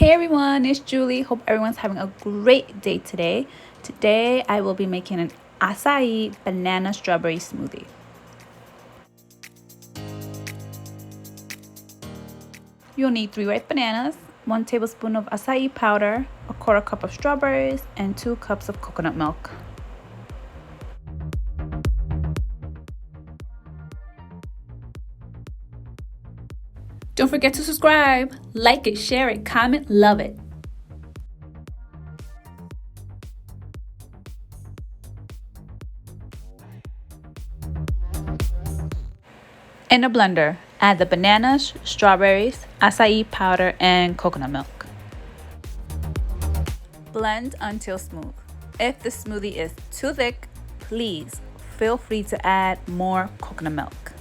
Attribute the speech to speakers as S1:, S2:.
S1: Hey everyone, it's Julie. Hope everyone's having a great day today. Today I will be making an Açaí Banana Strawberry smoothie. You'll need 3 ripe bananas, 1 tablespoon of acai powder, a quarter cup of strawberries, and 2 cups of coconut milk. Don't forget to subscribe, like it, share it, comment, love it. In a blender, add the bananas, strawberries, acai powder, and coconut milk. Blend until smooth. If the smoothie is too thick, please feel free to add more coconut milk.